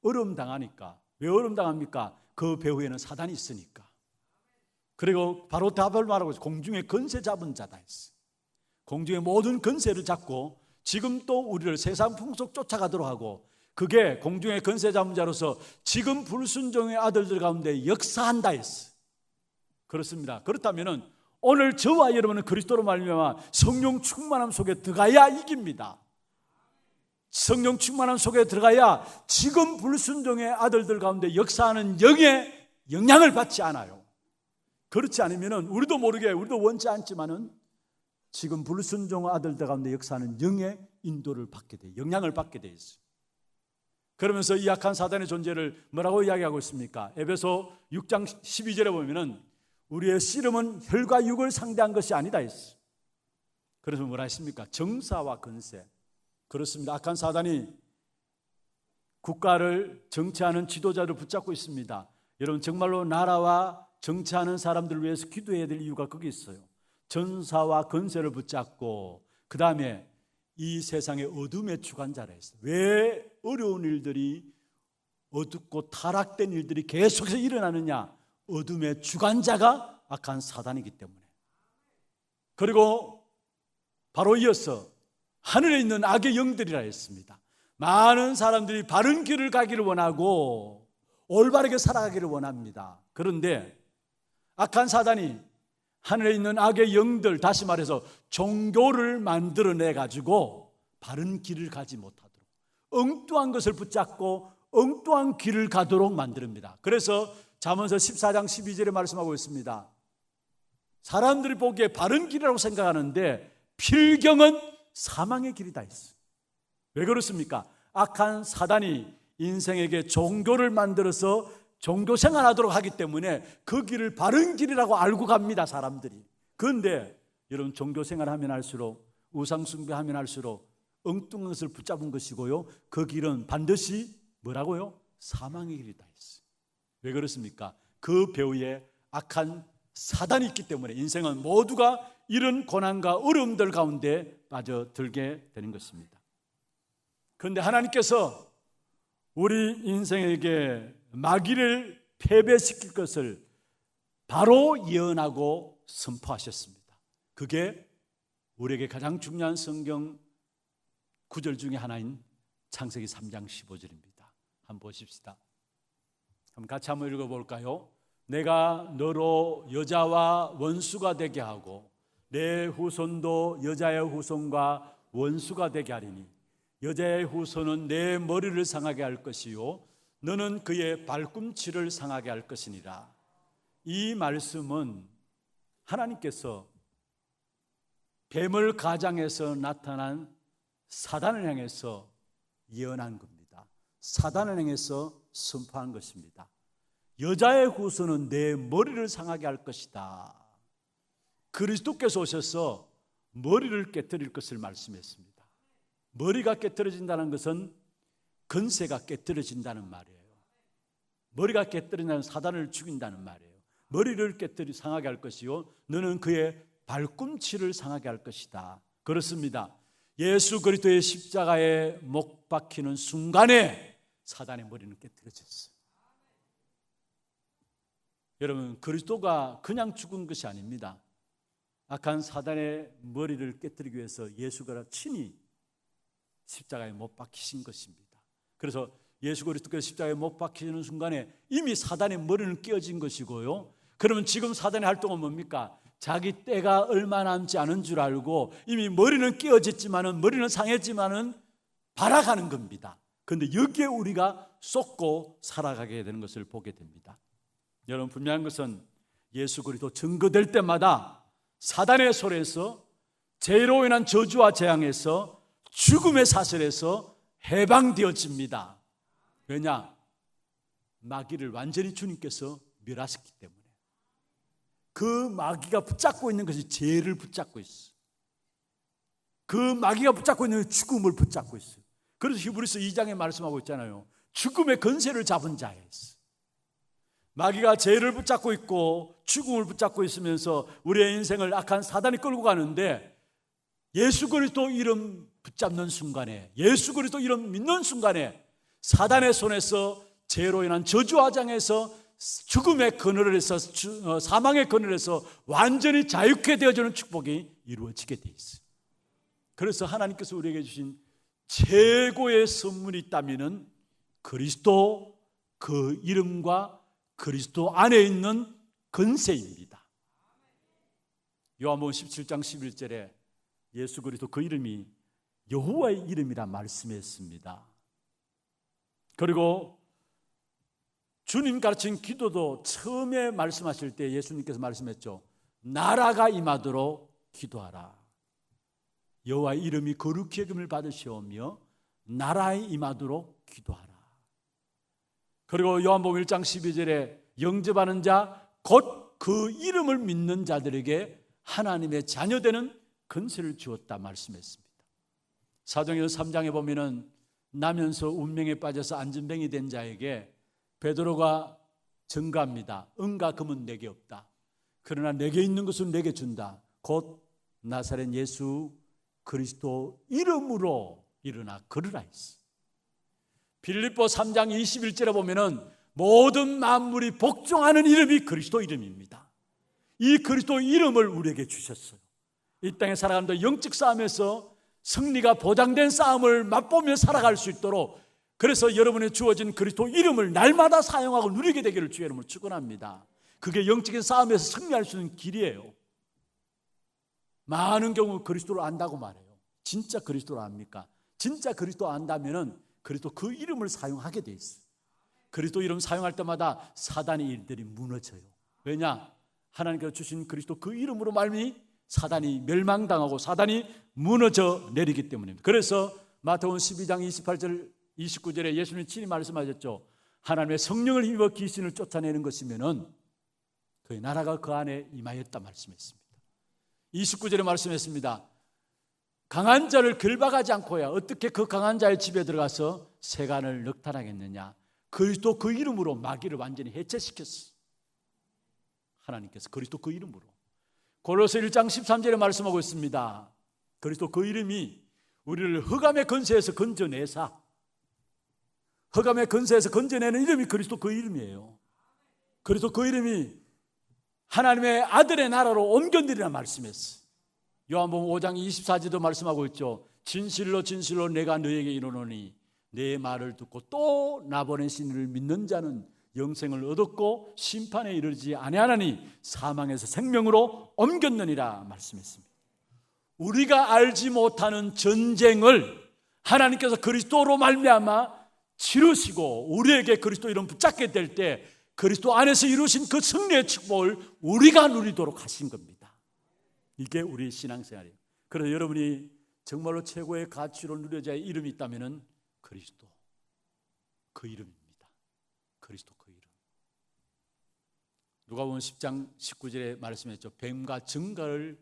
Speaker 2: 어려움 당하니까. 왜 어려움 당합니까? 그 배후에는 사단이 있으니까. 그리고 바로 답을 말하고 있어요. 공중에 건세 잡은 자다 했어요. 공중의 모든 건세를 잡고 지금 또 우리를 세상 풍속 쫓아가도록 하고, 그게 공중의 건세 잡은 자로서 지금 불순종의 아들들 가운데 역사한다 했어요. 그렇습니다. 그렇다면 오늘 저와 여러분은 그리스도로 말미암아 성령 충만함 속에 들어가야 이깁니다. 성령 충만함 속에 들어가야 지금 불순종의 아들들 가운데 역사하는 영의 영향을 받지 않아요. 그렇지 않으면 우리도 모르게, 우리도 원치 않지만은 지금 불순종 아들들 가운데 역사하는 영의 인도를 받게 돼, 영향을 받게 돼 있어요. 그러면서 이 악한 사단의 존재를 뭐라고 이야기하고 있습니까? 에베소 6장 12절에 보면은 우리의 씨름은 혈과 육을 상대한 것이 아니다 했어요. 그래서 뭐라 했습니까? 정사와 건세. 그렇습니다. 악한 사단이 국가를 정치하는 지도자를 붙잡고 있습니다. 여러분, 정말로 나라와 정치하는 사람들을 위해서 기도해야 될 이유가 거기 있어요. 전사와 건세를 붙잡고 그 다음에 이 세상의 어둠의 주관자라 했어요. 왜 어려운 일들이, 어둡고 타락된 일들이 계속해서 일어나느냐? 어둠의 주관자가 악한 사단이기 때문에. 그리고 바로 이어서 하늘에 있는 악의 영들이라 했습니다. 많은 사람들이 바른 길을 가기를 원하고 올바르게 살아가기를 원합니다. 그런데 악한 사단이 하늘에 있는 악의 영들, 다시 말해서 종교를 만들어내 가지고 바른 길을 가지 못하도록, 엉뚱한 것을 붙잡고 엉뚱한 길을 가도록 만듭니다. 그래서 잠언서 14장 12절에 말씀하고 있습니다. 사람들이 보기에 바른 길이라고 생각하는데 필경은 사망의 길이다 했어요. 왜 그렇습니까? 악한 사단이 인생에게 종교를 만들어서 종교 생활하도록 하기 때문에 그 길을 바른 길이라고 알고 갑니다, 사람들이. 그런데 여러분, 종교 생활하면 할수록, 우상 숭배하면 할수록 엉뚱한 것을 붙잡은 것이고요, 그 길은 반드시 뭐라고요? 사망의 길이다 했어요. 왜 그렇습니까? 그 배후에 악한 사단이 있기 때문에 인생은 모두가 이런 고난과 어려움들 가운데 빠져들게 되는 것입니다. 그런데 하나님께서 우리 인생에게 마귀를 패배시킬 것을 바로 예언하고 선포하셨습니다. 그게 우리에게 가장 중요한 성경 구절 중에 하나인 창세기 3장 15절입니다. 한번 보십시다. 한번 같이 한번 읽어볼까요? 내가 너로 여자와 원수가 되게 하고 내 후손도 여자의 후손과 원수가 되게 하리니 여자의 후손은 내 머리를 상하게 할 것이요 너는 그의 발꿈치를 상하게 할 것이니라. 이 말씀은 하나님께서 뱀을 가장해서 나타난 사단을 향해서 예언한 겁니다. 사단을 향해서 선포한 것입니다. 여자의 후손은 내 머리를 상하게 할 것이다. 그리스도께서 오셔서 머리를 깨뜨릴 것을 말씀했습니다. 머리가 깨뜨려진다는 것은 건세가 깨뜨려진다는 말이에요. 머리가 깨뜨린다는 사단을 죽인다는 말이에요. 머리를 깨뜨리 상하게 할 것이요 너는 그의 발꿈치를 상하게 할 것이다. 그렇습니다. 예수 그리스도의 십자가에 못 박히는 순간에 사단의 머리는 깨뜨려졌어요. 여러분, 그리스도가 그냥 죽은 것이 아닙니다. 악한 사단의 머리를 깨뜨리기 위해서 예수가 친히 십자가에 못 박히신 것입니다. 그래서 예수 그리스도께서 십자가에 못 박히시는 순간에 이미 사단의 머리는 깨어진 것이고요. 그러면 지금 사단의 활동은 뭡니까? 자기 때가 얼마 남지 않은 줄 알고 이미 머리는 깨어졌지만은, 머리는 상했지만은 발악하는 겁니다. 그런데 여기에 우리가 쏟고 살아가게 되는 것을 보게 됩니다. 여러분, 분명한 것은 예수 그리스도 증거될 때마다 사단의 손에서, 죄로 인한 저주와 재앙에서, 죽음의 사슬에서 해방되어집니다. 왜냐? 마귀를 완전히 주님께서 멸하셨기 때문에. 그 마귀가 붙잡고 있는 것이 죄를 붙잡고 있어요. 그 마귀가 붙잡고 있는 것이 죽음을 붙잡고 있어요. 그래서 히브리서 2장에 말씀하고 있잖아요. 죽음의 권세를 잡은 자였어요. 마귀가 죄를 붙잡고 있고 죽음을 붙잡고 있으면서 우리의 인생을 악한 사단이 끌고 가는데, 예수 그리스도 이름 붙잡는 순간에, 예수 그리스도 이름 믿는 순간에 사단의 손에서, 죄로 인한 저주와 장에서, 죽음의 그늘에서, 사망의 그늘에서 완전히 자유케 되어지는 축복이 이루어지게 돼 있어요. 그래서 하나님께서 우리에게 주신 최고의 선물이 있다면은 그리스도, 그 이름과 그리스도 안에 있는 권세입니다. 요한복음 17장 11절에 예수 그리스도 그 이름이 여호와의 이름이라 말씀했습니다. 그리고 주님 가르친 기도도 처음에 말씀하실 때 예수님께서 말씀했죠. 나라가 임하도록 기도하라. 여호와의 이름이 거룩히 여김을 받으시오며 나라에 임하도록 기도하라. 그리고 요한복음 1장 12절에 영접하는 자 곧 그 이름을 믿는 자들에게 하나님의 자녀되는 권세를 주었다 말씀했습니다. 사도행전 3장에 보면은 나면서 운명에 빠져서 안전뱅이 된 자에게 베드로가 증거합니다. 은과 금은 내게 없다. 그러나 내게 있는 것은 내게 준다. 곧 나사렛 예수 그리스도 이름으로 일어나 걸으라 했어. 빌립보 3장 21절에 보면은 모든 만물이 복종하는 이름이 그리스도 이름입니다. 이 그리스도 이름을 우리에게 주셨어요. 이 땅에 살아가는데 영적 싸움에서 승리가 보장된 싸움을 맛보며 살아갈 수 있도록, 그래서 여러분의 주어진 그리스도 이름을 날마다 사용하고 누리게 되기를 주의 이름으로 축원합니다. 그게 영적인 싸움에서 승리할 수 있는 길이에요. 많은 경우 그리스도를 안다고 말해요. 진짜 그리스도를 압니까? 진짜 그리스도 안다면은 그리스도 그 이름을 사용하게 돼 있어요. 그리스도 이름 사용할 때마다 사단의 일들이 무너져요. 왜냐? 하나님께서 주신 그리스도 그 이름으로 말미 사단이 멸망당하고 사단이 무너져 내리기 때문입니다. 그래서 마태복음 12장 28절 29절에 예수님이 친히 말씀하셨죠. 하나님의 성령을 힘입어 귀신을 쫓아내는 것이면은 그의 나라가 그 안에 임하였다 말씀했습니다. 29절에 말씀했습니다. 강한 자를 결박하지 않고야 어떻게 그 강한 자의 집에 들어가서 세간을 넉탄하겠느냐. 그리스도 그 이름으로 마귀를 완전히 해체시켰어. 하나님께서 그리스도 그 이름으로. 고로새 1장 13절에 말씀하고 있습니다. 그리스도 그 이름이 우리를 흑암의 권세에서 건져내사, 흑암의 권세에서 건져내는 이름이 그리스도 그 이름이에요. 그리스도 그 이름이 하나님의 아들의 나라로 옮겨내리라 말씀했어. 요한복음 5장 24절도 말씀하고 있죠. 진실로 진실로 내가 너에게 이르노니 내 말을 듣고 또 나보내신 이를 믿는 자는 영생을 얻었고 심판에 이르지 아니하나니 사망에서 생명으로 옮겼느니라 말씀했습니다. 우리가 알지 못하는 전쟁을 하나님께서 그리스도로 말미암아 치르시고 우리에게 그리스도 이름 붙잡게 될 때 그리스도 안에서 이루신 그 승리의 축복을 우리가 누리도록 하신 겁니다. 이게 우리 신앙생활이에요. 그래서 여러분이 정말로 최고의 가치로 누려져야 할 이름이 있다면 그리스도 그 이름입니다. 그리스도 그 이름. 누가복음 10장 19절에 말씀했죠. 뱀과 정갈을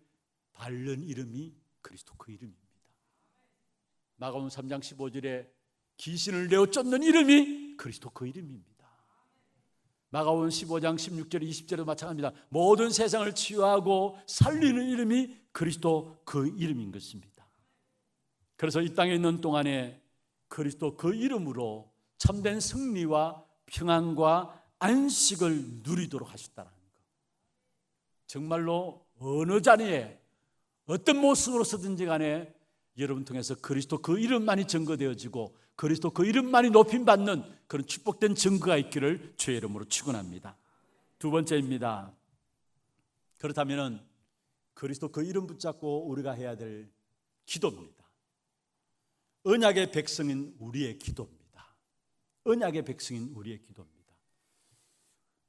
Speaker 2: 밟는 이름이 그리스도 그 이름입니다. 마가복음 3장 15절에 귀신을 내어 쫓는 이름이 그리스도 그 이름입니다. 마가복음 15장 16절 20절에도 마찬가지입니다. 모든 세상을 치유하고 살리는 이름이 그리스도 그 이름인 것입니다. 그래서 이 땅에 있는 동안에 그리스도 그 이름으로 참된 승리와 평안과 안식을 누리도록 하셨다는 것. 정말로 어느 자리에 어떤 모습으로서든지 간에 여러분 통해서 그리스도 그 이름만이 증거되어지고 그리스도 그 이름만이 높임받는 그런 축복된 증거가 있기를 주의 이름으로 축원합니다. 두 번째입니다. 그렇다면 그리스도 그 이름 붙잡고 우리가 해야 될 기도입니다. 언약의 백성인 우리의 기도입니다. 언약의 백성인 우리의 기도입니다.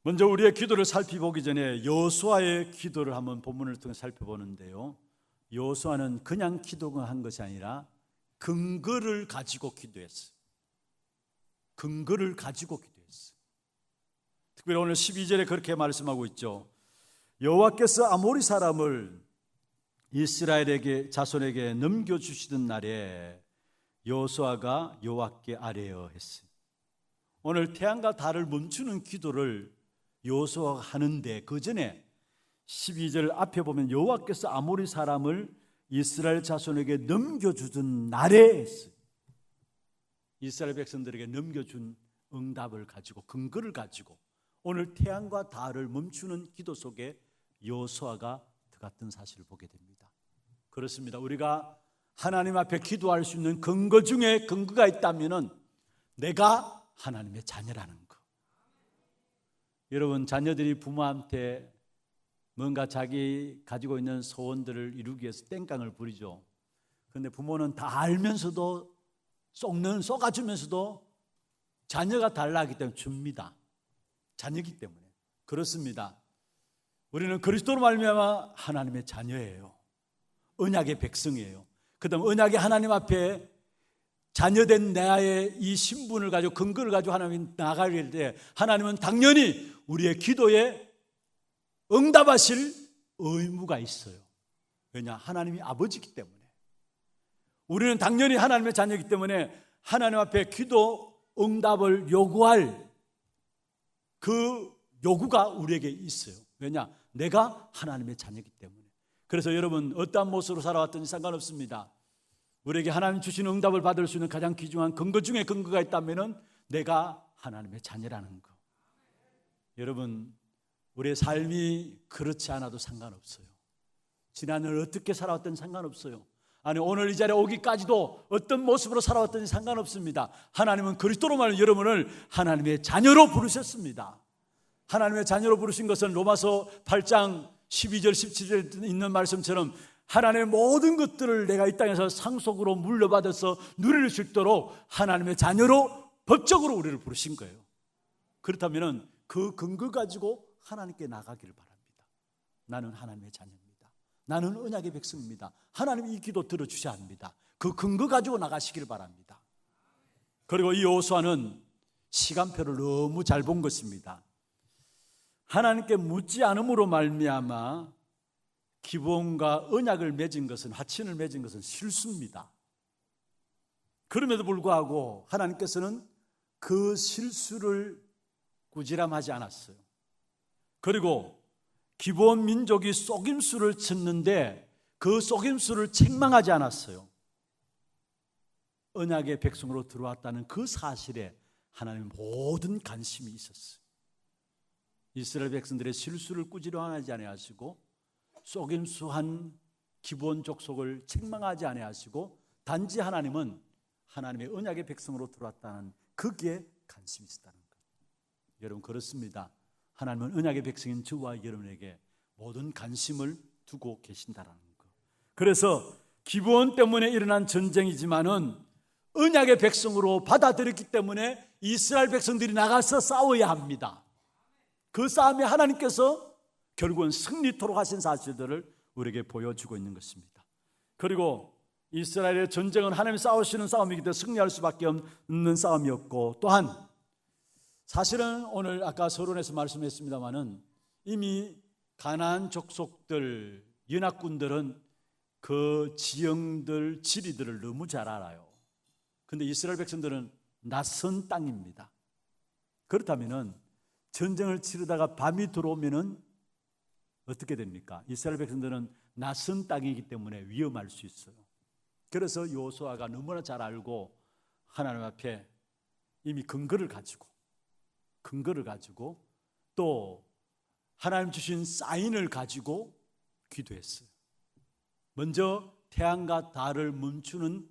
Speaker 2: 먼저 우리의 기도를 살펴보기 전에 여호수아의 기도를 한번 본문을 통해 살펴보는데요. 여호수아는 그냥 기도한 것이 아니라 근거를 가지고 기도했어요. 근거를 가지고 기도했어요. 특별히 오늘 12절에 그렇게 말씀하고 있죠. 여호와께서 아모리 사람을 이스라엘에게 자손에게 넘겨주시던 날에 여호수아가 여호와께 아뢰어 했어요. 오늘 태양과 달을 멈추는 기도를 여호수아가 하는데 그 전에 12절 앞에 보면 여호와께서 아모리 사람을 이스라엘 자손에게 넘겨주던 날에 했어요. 이스라엘 백성들에게 넘겨준 응답을 가지고 근거를 가지고 오늘 태양과 달을 멈추는 기도 속에 여호수아가 들어갔던 사실을 보게 됩니다. 그렇습니다. 우리가 하나님 앞에 기도할 수 있는 근거 중에 근거가 있다면 내가 하나님의 자녀라는 것. 여러분, 자녀들이 부모한테 뭔가 자기 가지고 있는 소원들을 이루기 위해서 땡깡을 부리죠. 그런데 부모는 다 알면서도 쏘아주면서도 자녀가 달라하기 때문에 줍니다. 자녀이기 때문에. 그렇습니다. 우리는 그리스도로 말미암아 하나님의 자녀예요. 언약의 백성이에요. 그 다음 언약의 하나님 앞에 자녀된 나의 이 신분을 가지고 근거를 가지고 하나님 나아갈 때 하나님은 당연히 우리의 기도에 응답하실 의무가 있어요. 왜냐? 하나님이 아버지이기 때문에. 우리는 당연히 하나님의 자녀이기 때문에 하나님 앞에 기도 응답을 요구할 그 요구가 우리에게 있어요. 왜냐? 내가 하나님의 자녀이기 때문에. 그래서 여러분 어떠한 모습으로 살아왔든지 상관없습니다. 우리에게 하나님 주시는 응답을 받을 수 있는 가장 귀중한 근거 중에 근거가 있다면 내가 하나님의 자녀라는 거. 여러분, 우리의 삶이 그렇지 않아도 상관없어요. 지난해를 어떻게 살아왔든 상관없어요. 아니, 오늘 이 자리에 오기까지도 어떤 모습으로 살아왔든지 상관없습니다. 하나님은 그리스도로 말하는 여러분을 하나님의 자녀로 부르셨습니다. 하나님의 자녀로 부르신 것은 로마서 8장 12절 17절에 있는 말씀처럼 하나님의 모든 것들을 내가 이 땅에서 상속으로 물려받아서 누릴 수 있도록 하나님의 자녀로 법적으로 우리를 부르신 거예요. 그렇다면 그 근거 가지고 하나님께 나가기를 바랍니다. 나는 하나님의 자녀입니다. 나는 언약의 백성입니다. 하나님 이 기도 들어주셔야 합니다. 그 근거 가지고 나가시기를 바랍니다. 그리고 이 여호수아는 시간표를 너무 잘 본 것입니다. 하나님께 묻지 않음으로 말미암아 기본과 언약을 맺은 것은, 화친을 맺은 것은 실수입니다. 그럼에도 불구하고 하나님께서는 그 실수를 꾸지람하지 않았어요. 그리고 기본 민족이 속임수를 쳤는데 그 속임수를 책망하지 않았어요. 언약의 백성으로 들어왔다는 그 사실에 하나님의 모든 관심이 있었어요. 이스라엘 백성들의 실수를 꾸지람하지 아니하시고 속임수한 기본 족속을 책망하지 아니하시고 단지 하나님은 하나님의 언약의 백성으로 들어왔다는 거기에 관심이 있었다는 것. 여러분, 그렇습니다. 하나님은 언약의 백성인 저와 여러분에게 모든 관심을 두고 계신다라는 것. 그래서 기본 때문에 일어난 전쟁이지만은 언약의 백성으로 받아들였기 때문에 이스라엘 백성들이 나가서 싸워야 합니다. 그 싸움에 하나님께서 결국은 승리토록 하신 사실들을 우리에게 보여주고 있는 것입니다. 그리고 이스라엘의 전쟁은 하나님이 싸우시는 싸움이기 때문에 승리할 수밖에 없는 싸움이었고, 또한 사실은 오늘 아까 서론에서 말씀했습니다마는 이미 가나안 족속들, 연합군들은 그 지형들, 지리들을 너무 잘 알아요. 그런데 이스라엘 백성들은 낯선 땅입니다. 그렇다면 전쟁을 치르다가 밤이 들어오면은 어떻게 됩니까? 이스라엘 백성들은 낯선 땅이기 때문에 위험할 수 있어요. 그래서 여호수아가 너무나 잘 알고 하나님 앞에 이미 근거를 가지고 또 하나님 주신 사인을 가지고 기도했어요. 먼저 태양과 달을 멈추는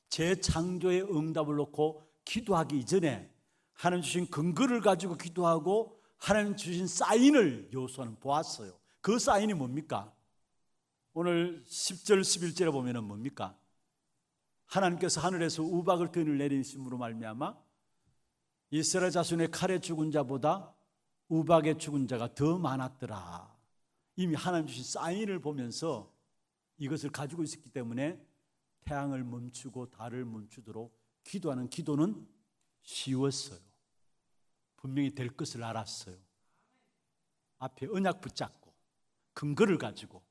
Speaker 2: 재창조의 응답을 놓고 기도하기 이전에 하나님 주신 근거를 가지고 기도하고 하나님 주신 사인을 여호수아는 보았어요. 그 사인이 뭡니까? 오늘 10절 11절에 보면은 뭡니까? 하나님께서 하늘에서 우박을 등을 내리심으로 말미암아 이스라엘 자손의 칼에 죽은 자보다 우박에 죽은 자가 더 많았더라. 이미 하나님 주신 사인을 보면서 이것을 가지고 있었기 때문에 태양을 멈추고 달을 멈추도록 기도하는 기도는 쉬웠어요. 분명히 될 것을 알았어요. 앞에 언약 붙잡고 근거를 가지고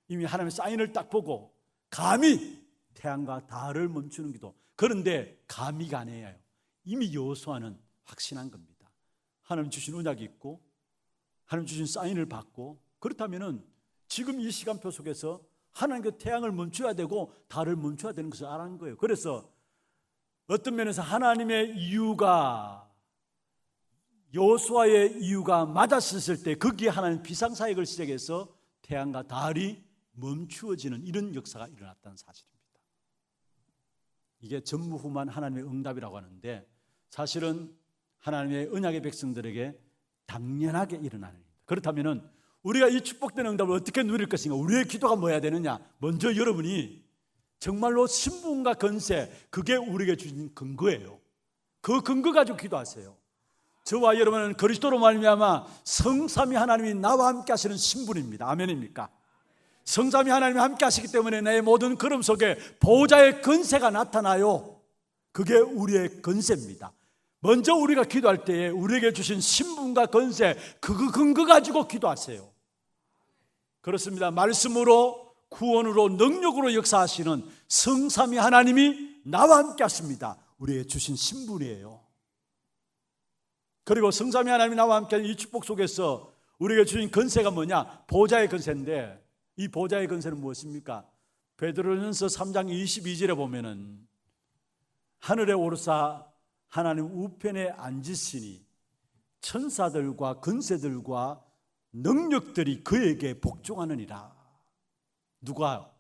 Speaker 2: 이미 하나님의 사인을 딱 보고 감히 태양과 달을 멈추는 기도. 그런데 감히가 아니에요. 이미 여호수아는 확신한 겁니다. 하나님 주신 언약이 있고 하나님 주신 사인을 받고, 그렇다면 지금 이 시간표 속에서 하나님께 태양을 멈춰야 되고 달을 멈춰야 되는 것을 알았는 거예요. 그래서 어떤 면에서 하나님의 이유가 여호수아의 이유가 맞았을 때 거기에 하나님 비상사역을 시작해서 태양과 달이 멈추어지는 이런 역사가 일어났다는 사실입니다. 이게 전무후무한 하나님의 응답이라고 하는데 사실은 하나님의 언약의 백성들에게 당연하게 일어나는 일입니다. 그렇다면 우리가 이 축복된 응답을 어떻게 누릴 것인가? 우리의 기도가 뭐야 되느냐? 먼저 여러분이 정말로 신분과 건세, 그게 우리에게 주신 근거예요. 그 근거 가지고 기도하세요. 저와 여러분은 그리스도로 말미암아 성삼위 하나님이 나와 함께 하시는 신분입니다. 아멘입니까? 성삼위 하나님이 함께 하시기 때문에 내 모든 걸음 속에 보호자의 건세가 나타나요. 그게 우리의 건세입니다. 먼저 우리가 기도할 때에 우리에게 주신 신분과 건세, 그 근거 가지고 기도하세요. 그렇습니다. 말씀으로, 구원으로, 능력으로 역사하시는 성삼위 하나님이 나와 함께 하십니다. 우리에게 주신 신분이에요. 그리고 성삼위 하나님이 나와 함께 하는 이 축복 속에서 우리에게 주신 건세가 뭐냐? 보좌의 건세인데, 이 보좌의 건세는 무엇입니까? 베드로전서 3장 22절에 보면은 하늘에 오르사 하나님 우편에 앉으시니 천사들과 건세들과 능력들이 그에게 복종하느니라. 누가?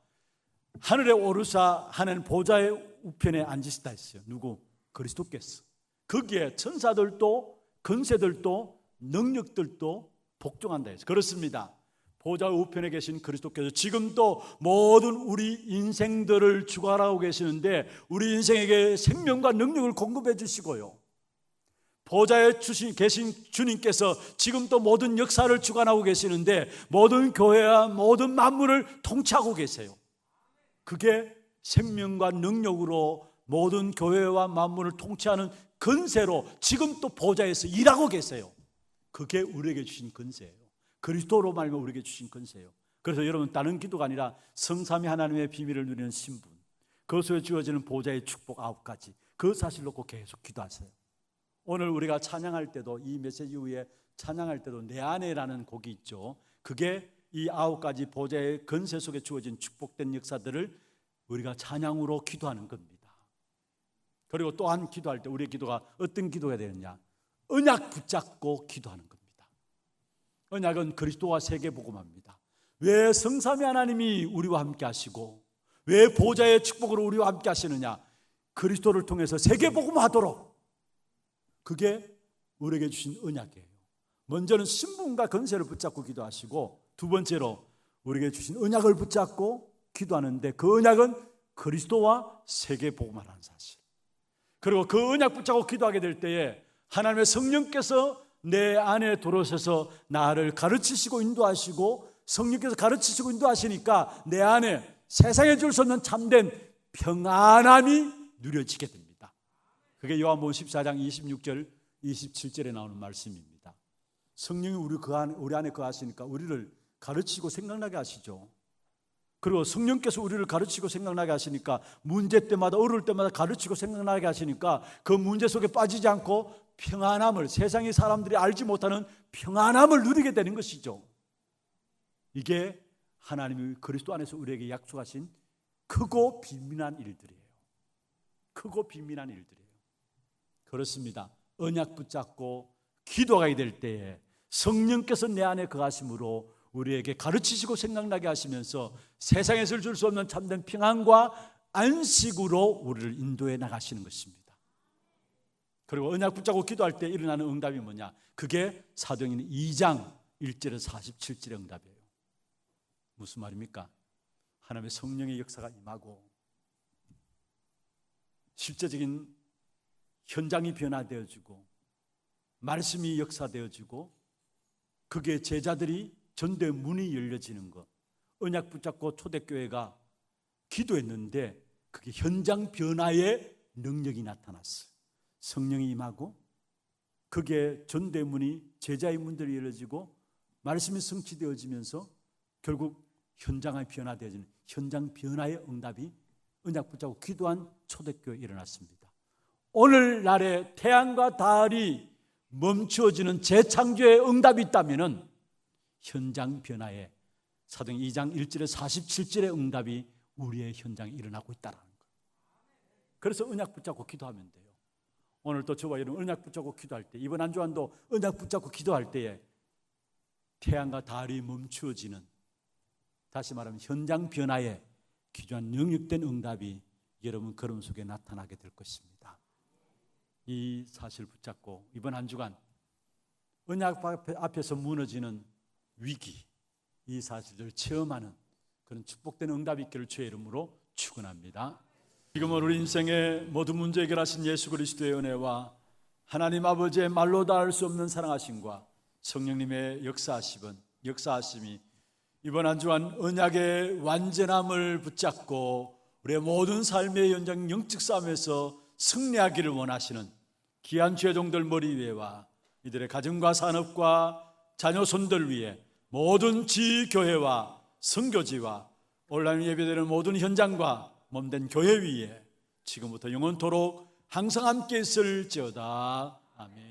Speaker 2: 하늘에 오르사 하나님 보좌의 우편에 앉으시다 했어요. 누구? 그리스도께서. 거기에 천사들도 건세들도 능력들도 복종한다 했어요. 그렇습니다. 보좌 우편에 계신 그리스도께서 지금도 모든 우리 인생들을 주관하고 계시는데 우리 인생에게 생명과 능력을 공급해 주시고요, 보좌에 계신 주님께서 지금도 모든 역사를 주관하고 계시는데 모든 교회와 모든 만물을 통치하고 계세요. 그게 생명과 능력으로 모든 교회와 만물을 통치하는 건세로 지금 또 보좌에서 일하고 계세요. 그게 우리에게 주신 건세예요. 그리스도로 말미암아 우리에게 주신 건세예요. 그래서 여러분, 다른 기도가 아니라 성삼위 하나님의 비밀을 누리는 신분, 그것에 주어지는 보좌의 축복 9가지, 그 사실 놓고 계속 기도하세요. 오늘 우리가 찬양할 때도, 이 메시지 이후에 찬양할 때도 내 안에라는 곡이 있죠. 그게 이 9가지 보좌의 건세 속에 주어진 축복된 역사들을 우리가 찬양으로 기도하는 겁니다. 그리고 또한 기도할 때 우리의 기도가 어떤 기도가 되느냐? 언약 붙잡고 기도하는 겁니다. 언약은 그리스도와 세계복음화입니다. 왜 성삼위 하나님이 우리와 함께 하시고 왜 보좌의 축복으로 우리와 함께 하시느냐? 그리스도를 통해서 세계복음화하도록, 그게 우리에게 주신 언약이에요. 먼저는 신분과 건세를 붙잡고 기도하시고, 두 번째로 우리에게 주신 언약을 붙잡고 기도하는데 그 언약은 그리스도와 세계복음화라는 사실. 그리고 그 언약 붙잡고 기도하게 될 때에 하나님의 성령께서 내 안에 들어오셔서 나를 가르치시고 인도하시고, 성령께서 가르치시고 인도하시니까 내 안에 세상에 줄 수 없는 참된 평안함이 누려지게 됩니다. 그게 요한복음 14장 26절 27절에 나오는 말씀입니다. 성령이 우리 안에 거하시니까 우리를 가르치고 생각나게 하시죠. 그리고 성령께서 우리를 가르치고 생각나게 하시니까 문제 때마다, 어려울 때마다 가르치고 생각나게 하시니까 그 문제 속에 빠지지 않고 평안함을, 세상의 사람들이 알지 못하는 평안함을 누리게 되는 것이죠. 이게 하나님이 그리스도 안에서 우리에게 약속하신 크고 비밀한 일들이에요. 크고 비밀한 일들이에요. 그렇습니다. 언약 붙잡고 기도하게 될 때에 성령께서 내 안에 거하심으로 우리에게 가르치시고 생각나게 하시면서 세상에서 줄 수 없는 참된 평안과 안식으로 우리를 인도해 나가시는 것입니다. 그리고 언약 붙잡고 기도할 때 일어나는 응답이 뭐냐? 그게 사도행전 2장 1절에서 47절의 응답이에요. 무슨 말입니까? 하나님의 성령의 역사가 임하고 실제적인 현장이 변화되어지고 말씀이 역사되어지고 그게 제자들이 전도의 문이 열려지는 것. 언약 붙잡고 초대교회가 기도했는데 그게 현장 변화의 능력이 나타났어요. 성령이 임하고 그게 전도의 문이 제자의 문들이 열려지고 말씀이 성취되어지면서 결국 현장이 변화되어지는 현장 변화의 응답이 언약 붙잡고 기도한 초대교회에 일어났습니다. 오늘날의 태양과 달이 멈추어지는 재창조의 응답이 있다면 현장 변화에 사도행전 2장 1절에서 47절의 응답이 우리의 현장에 일어나고 있다는 거예요. 그래서 언약 붙잡고 기도하면 돼요. 오늘 또 저와 여러분 언약 붙잡고 기도할 때, 이번 한 주간도 언약 붙잡고 기도할 때에 태양과 달이 멈추어지는, 다시 말하면 현장 변화에 기존한 영육된 응답이 여러분 걸음 속에 나타나게 될 것입니다. 이 사실 붙잡고 이번 한 주간 언약 앞에서 무너지는 위기, 이 사실을 체험하는 그런 축복된 응답이 있기를 주의 이름으로 축원합니다. 지금은 우리 인생의 모든 문제 해결하신 예수 그리스도의 은혜와 하나님 아버지의 말로 다 할 수 없는 사랑하심과 성령님의 역사하심이 이번 한 주간 언약의 완전함을 붙잡고 우리의 모든 삶의 현장 영적 싸움에서 승리하기를 원하시는 귀한 죄종들 머리 위에와 이들의 가정과 산업과 자녀 손들 위에 모든 지교회와 선교지와 온라인 예배되는 모든 현장과 몸된 교회 위에 지금부터 영원토록 항상 함께 있을지어다. 아멘.